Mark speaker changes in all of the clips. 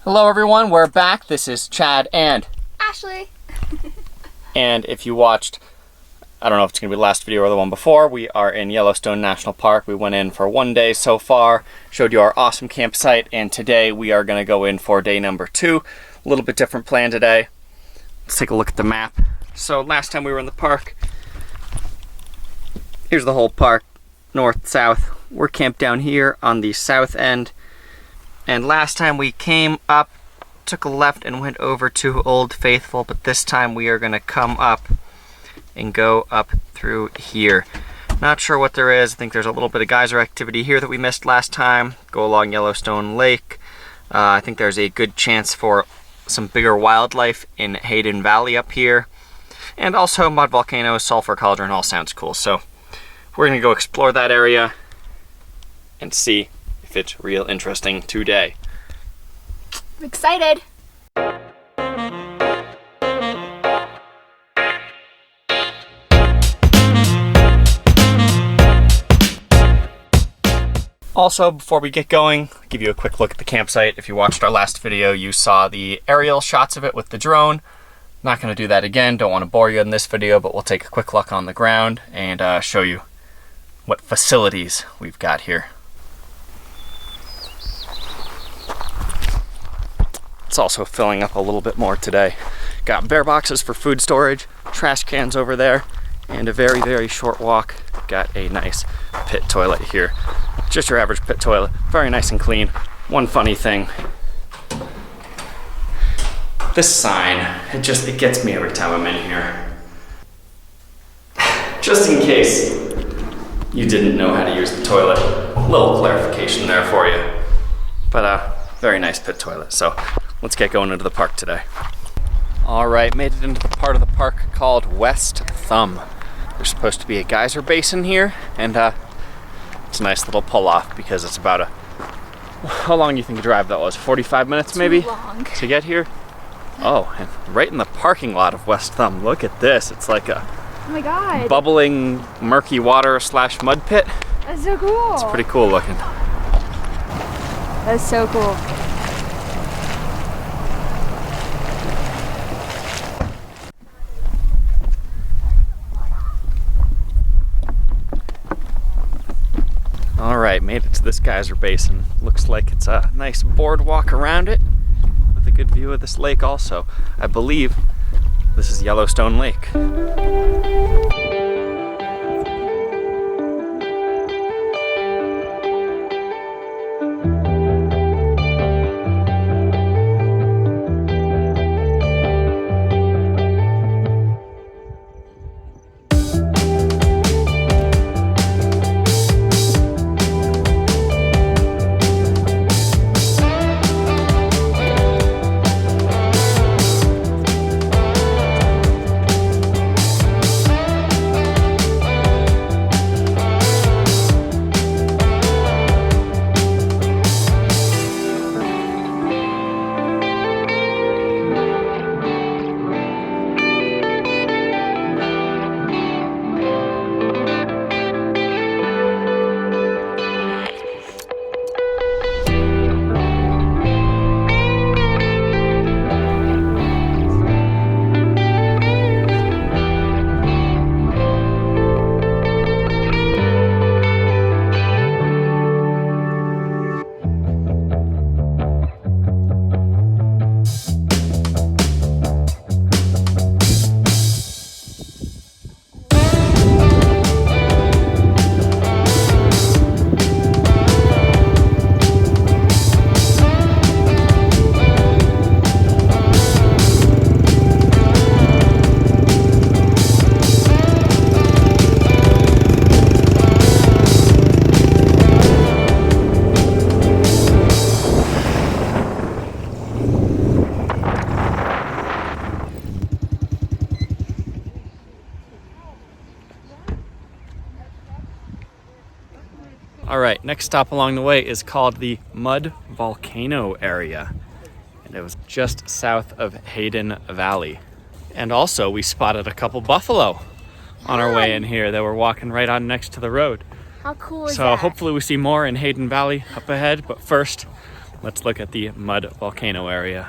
Speaker 1: Hello everyone, we're back. This is Chad and
Speaker 2: Ashley.
Speaker 1: And if you watched, I don't know if it's going to be the last video or the one before, we are in Yellowstone National Park. We went in for 1 day so far, showed you our awesome campsite, and today we are going to go in for day number 2. A little bit different plan today. Let's take a look at the map. So last time we were in the park, here's the whole park, north, south. We're camped down here on the south end. And last time we came up, took a left and went over to Old Faithful, but this time we are gonna come up and go up through here. Not sure what there is. I think there's a little bit of geyser activity here that we missed last time. Go along Yellowstone Lake. I think there's a good chance for some bigger wildlife in Hayden Valley up here. And also mud volcano, sulfur cauldron, all sounds cool. So we're gonna go explore that area and see if it's real interesting today.
Speaker 2: I'm excited.
Speaker 1: Also, before we get going, I'll give you a quick look at the campsite. If you watched our last video, you saw the aerial shots of it with the drone. Not going to do that again, don't want to bore you in this video, but we'll take a quick look on the ground and show you what facilities we've got here. It's also filling up a little bit more today. Got bear boxes for food storage, trash cans over there, and a very, very short walk. Got a nice pit toilet here. Just your average pit toilet, very nice and clean. One funny thing, this sign, it gets me every time I'm in here. Just in case you didn't know how to use the toilet, a little clarification there for you. But very nice pit toilet. So let's get going into the park today. All right, made it into the part of the park called West Thumb. There's supposed to be a geyser basin here, and it's a nice little pull-off because it's about how long do you think a drive that was? 45 minutes maybe?
Speaker 2: Too long.
Speaker 1: To get here? Oh, and right in the parking lot of West Thumb. Look at this. It's like a
Speaker 2: Oh my god.
Speaker 1: bubbling, murky water / mud pit.
Speaker 2: That's so cool.
Speaker 1: It's pretty cool looking.
Speaker 2: That's so cool.
Speaker 1: All right, made it to this geyser basin. Looks like it's a nice boardwalk around it with a good view of this lake also. I believe this is Yellowstone Lake. All right, next stop along the way is called the Mud Volcano area. And it was just south of Hayden Valley. And also we spotted a couple buffalo on our way in here that were walking right on next to the road.
Speaker 2: How cool is
Speaker 1: So
Speaker 2: that?
Speaker 1: hopefully we see more in Hayden Valley up ahead, but first Let's look at the mud volcano area.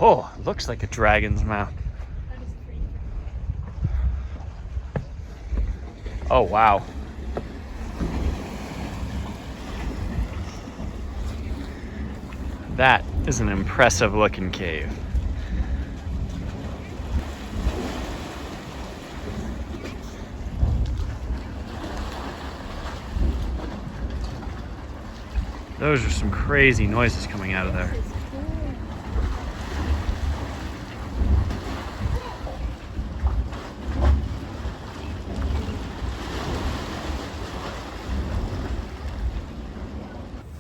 Speaker 1: Oh, looks like a dragon's mouth. Oh, wow. That is an impressive looking cave. Those are some crazy noises coming out of there.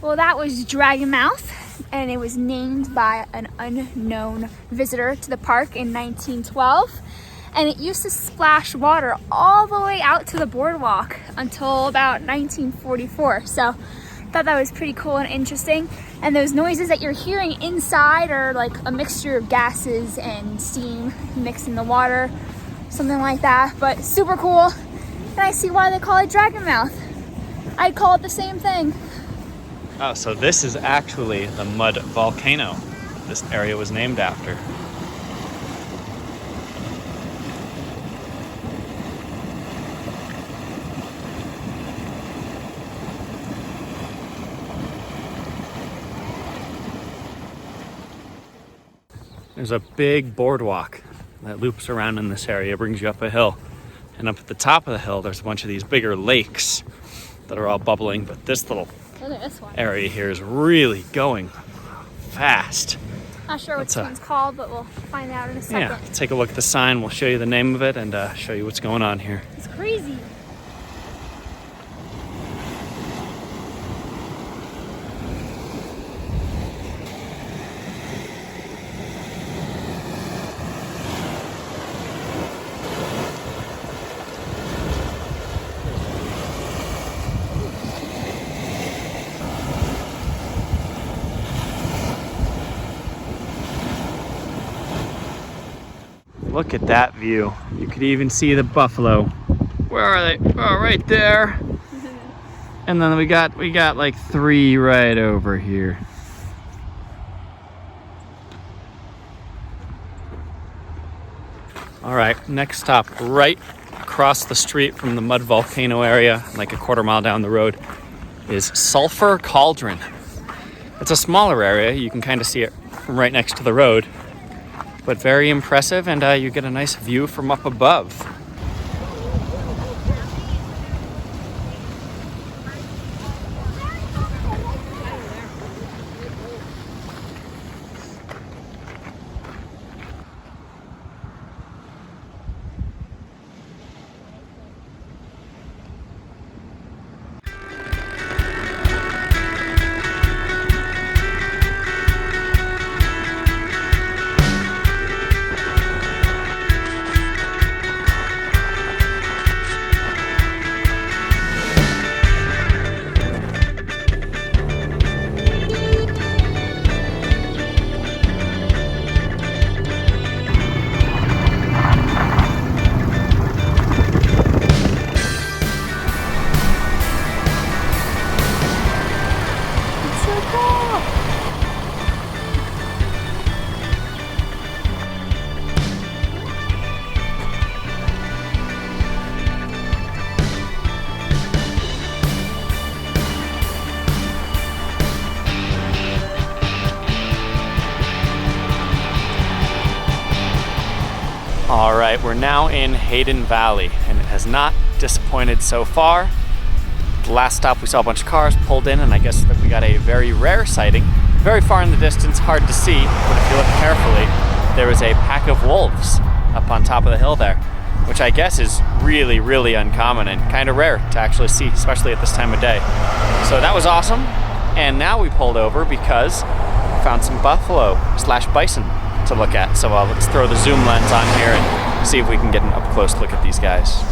Speaker 2: Well, that was Dragon Mouth, and it was named by an unknown visitor to the park in 1912. And it used to splash water all the way out to the boardwalk until about 1944. So I thought that was pretty cool and interesting. And those noises that you're hearing inside are like a mixture of gases and steam mixed in the water, something like that. But super cool. And I see why they call it Dragon Mouth. I'd call it the same thing.
Speaker 1: Oh, so this is actually the mud volcano this area was named after. There's a big boardwalk that loops around in this area, brings you up a hill. And up at the top of the hill, there's a bunch of these bigger lakes that are all bubbling, but this little
Speaker 2: Look at this one.
Speaker 1: area here is really going fast.
Speaker 2: Not sure what this one's called, but we'll find out in a second.
Speaker 1: Yeah, take a look at the sign. We'll show you the name of it and show you what's going on here.
Speaker 2: It's crazy.
Speaker 1: Look at that view. You could even see the buffalo. Where are they? Oh, right there. And then we got like 3 right over here. All right, next stop, right across the street from the mud volcano area, like a quarter mile down the road, is Sulfur Cauldron. It's a smaller area. You can kind of see it from right next to the road, but very impressive, and you get a nice view from up above. All right, we're now in Hayden Valley, and it has not disappointed so far. The last stop, we saw a bunch of cars pulled in, and I guess that we got a very rare sighting. Very far in the distance, hard to see, but if you look carefully, there was a pack of wolves up on top of the hill there, which I guess is really, really uncommon and kind of rare to actually see, especially at this time of day. So that was awesome, and now we pulled over because we found some buffalo/bison to look at. So let's throw the zoom lens on here and see if we can get an up-close look at these guys.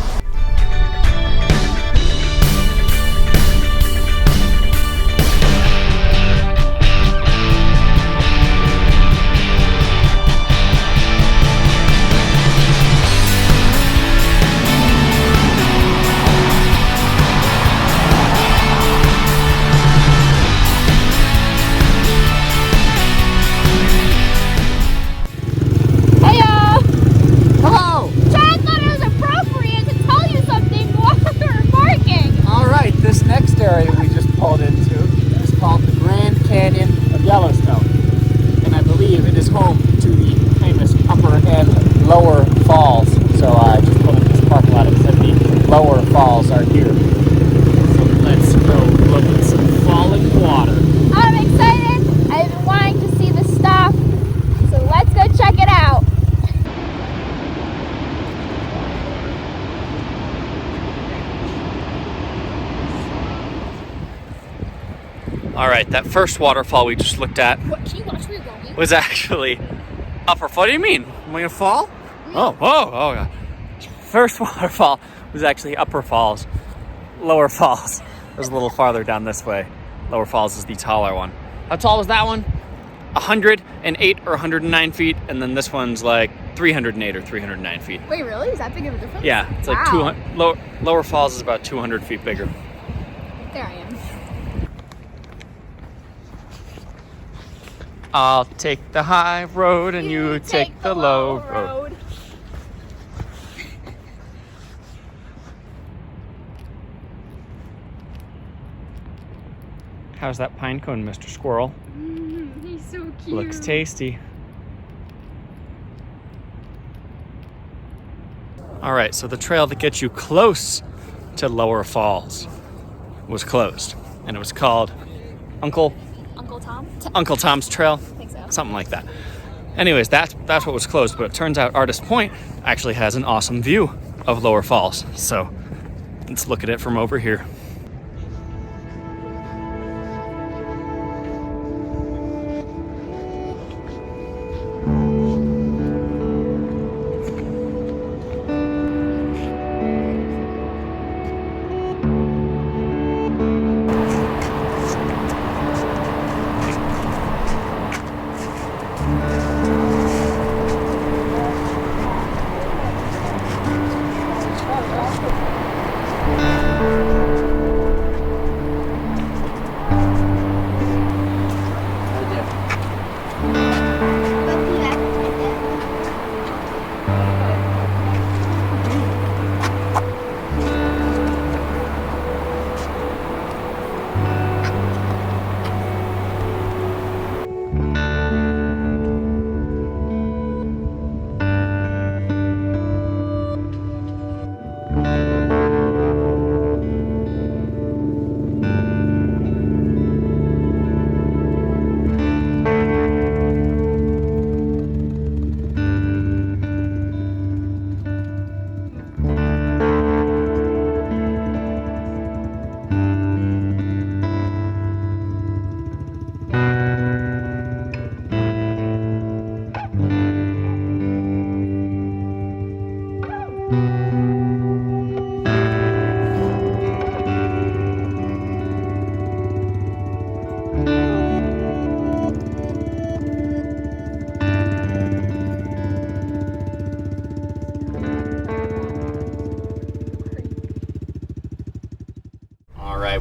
Speaker 1: All right, that first waterfall we just looked at
Speaker 2: What, can you watch where you're going?
Speaker 1: was actually upper. What do you mean? Am I gonna fall? Oh, God. First waterfall was actually Upper Falls. Lower Falls is a little farther down this way. Lower Falls is the taller one. How tall was that one? 108 or 109 feet, and then this one's like 308 or 309 feet.
Speaker 2: Wait, really? Is that big of a difference?
Speaker 1: Yeah, it's like
Speaker 2: Wow.
Speaker 1: 200. Lower Falls is about 200 feet bigger.
Speaker 2: There I am.
Speaker 1: I'll take the high road and you take the low road. How's that pine cone, Mr. Squirrel?
Speaker 2: He's so cute.
Speaker 1: Looks tasty. All right, so the trail that gets you close to Lower Falls was closed, and it was called Uncle Tom's Trail,
Speaker 2: I think so.
Speaker 1: something like that. Anyways, that's what was closed, but it turns out Artist Point actually has an awesome view of Lower Falls. So let's look at it from over here.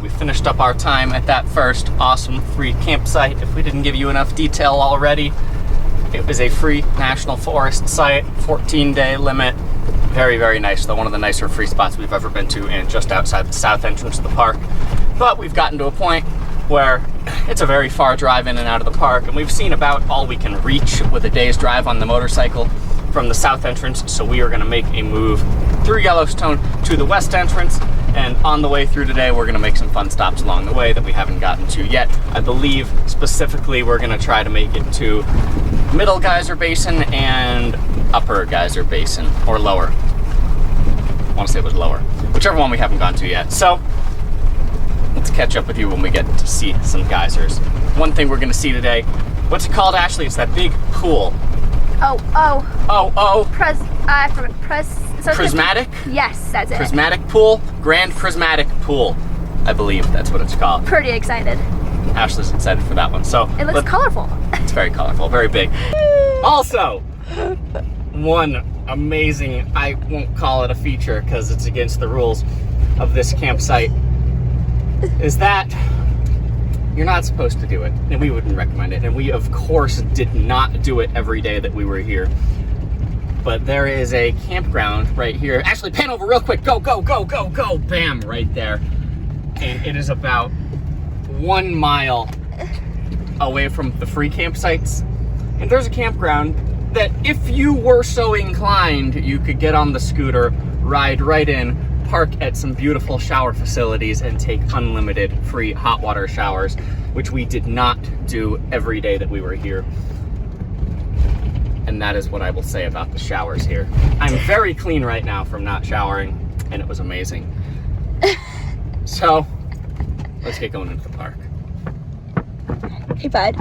Speaker 1: We finished up our time at that first awesome free campsite. If we didn't give you enough detail already, it was a free national forest site, 14-day limit. Very, very nice, though one of the nicer free spots we've ever been to, and just outside the south entrance of the park. But we've gotten to a point where it's a very far drive in and out of the park, and we've seen about all we can reach with a day's drive on the motorcycle from the south entrance, so we are going to make a move through Yellowstone to the west entrance, and on the way through today we're going to make some fun stops along the way that we haven't gotten to yet. I believe specifically we're going to try to make it to Middle Geyser Basin and Upper Geyser Basin, or Lower. I want to say it was Lower. Whichever one we haven't gone to yet. So let's catch up with you when we get to see some geysers. One thing we're going to see today, what's it called, Ashley? It's that big pool. Prismatic?
Speaker 2: Yes, that's it.
Speaker 1: Prismatic pool? Grand Prismatic pool. I believe that's what it's called.
Speaker 2: Pretty excited.
Speaker 1: Ashley's excited for that one. So
Speaker 2: It looks colorful.
Speaker 1: It's very colorful, very big. Also, one amazing, I won't call it a feature because it's against the rules of this campsite, is that you're not supposed to do it, and we wouldn't recommend it, and we of course did not do it every day that we were here. But there is a campground right here. Actually, pan over real quick. Go, go, go, go, go. Bam, right there. And it is about 1 mile away from the free campsites. And there's a campground that if you were so inclined, you could get on the scooter, ride right in, park at some beautiful shower facilities, and take unlimited free hot water showers, which we did not do every day that we were here. And that is what I will say about the showers here. I'm very clean right now from not showering, and it was amazing. So, let's get going into the park.
Speaker 2: Hey, bud.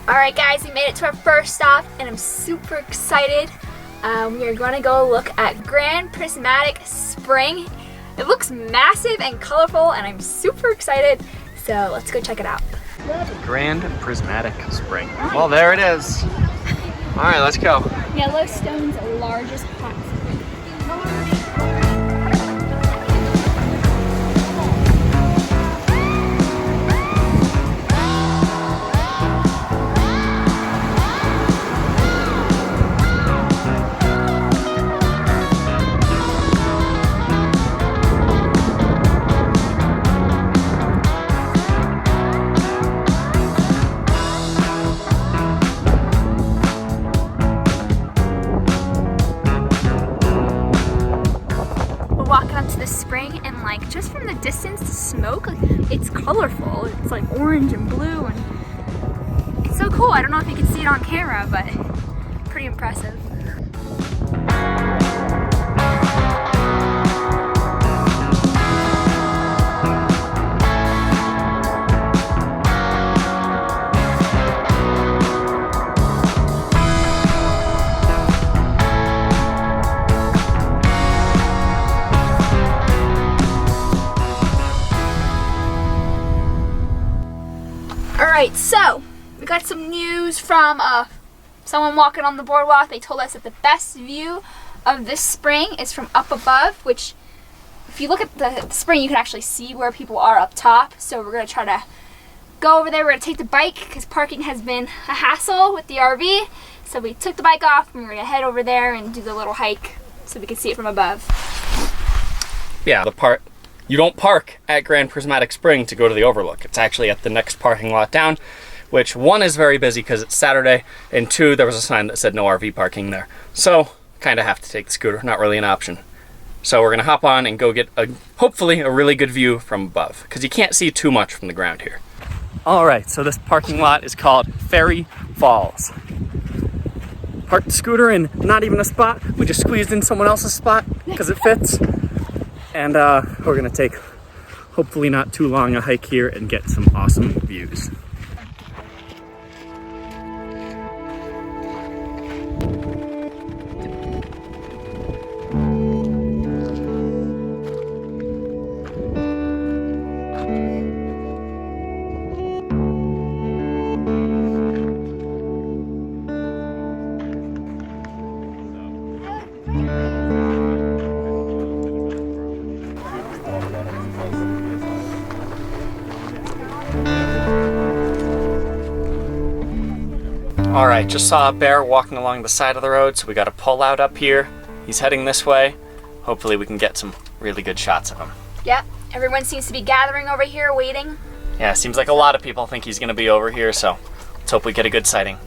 Speaker 2: Alright guys, we made it to our first stop and I'm super excited. We are going to go look at Grand Prismatic Spring. It looks massive and colorful and I'm super excited, so let's go check it out.
Speaker 1: Grand Prismatic Spring. Well, there it is. Alright, let's go.
Speaker 2: Yellowstone's largest hot spring. Walking up to the spring and like just from the distance the smoke, it's colorful. It's like orange and blue and it's so cool. I don't know if you can see it on camera, but pretty impressive. Alright, so we got some news from someone walking on the boardwalk. They told us that the best view of this spring is from up above, which if you look at the spring you can actually see where people are up top. So we're going to try to go over there. We're going to take the bike because parking has been a hassle with the RV. So we took the bike off and we're going to head over there and do the little hike so we can see it from above.
Speaker 1: Yeah, you don't park at Grand Prismatic Spring to go to the overlook. It's actually at the next parking lot down, which one is very busy because it's Saturday, and two, there was a sign that said no RV parking there. So, kind of have to take the scooter, not really an option. So we're gonna hop on and go get hopefully a really good view from above, because you can't see too much from the ground here. All right, so this parking lot is called Fairy Falls. Parked the scooter in not even a spot. We just squeezed in someone else's spot because it fits. And we're gonna take, hopefully not too long, a hike here and get some awesome views. All right, just saw a bear walking along the side of the road, so we got to pull out up here. He's heading this way. Hopefully we can get some really good shots of him.
Speaker 2: Yep, everyone seems to be gathering over here waiting.
Speaker 1: Yeah, seems like a lot of people think he's gonna be over here, so let's hope we get a good sighting.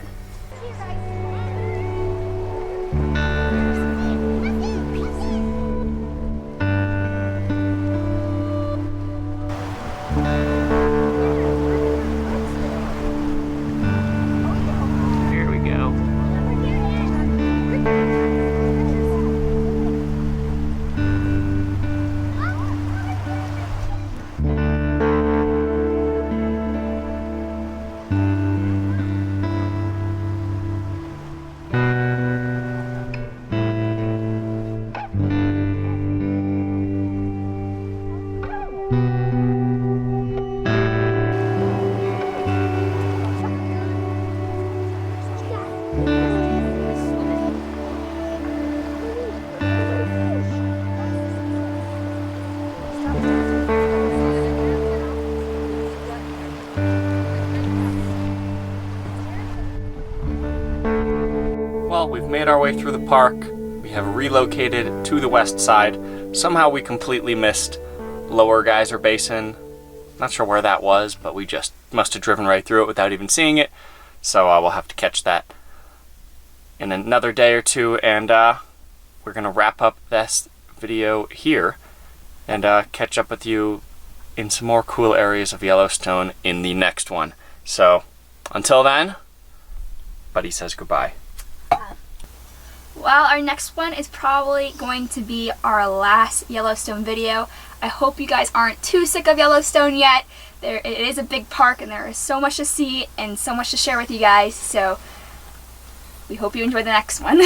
Speaker 1: made our way through the park. We have relocated to the west side. Somehow we completely missed Lower Geyser Basin. Not sure where that was, but we just must have driven right through it without even seeing it. So we'll have to catch that in another day or two, and we're gonna wrap up this video here and catch up with you in some more cool areas of Yellowstone in the next one. So until then, Buddy says goodbye.
Speaker 2: Well, our next one is probably going to be our last Yellowstone video. I hope you guys aren't too sick of Yellowstone yet. It is a big park and there is so much to see and so much to share with you guys, so we hope you enjoy the next one.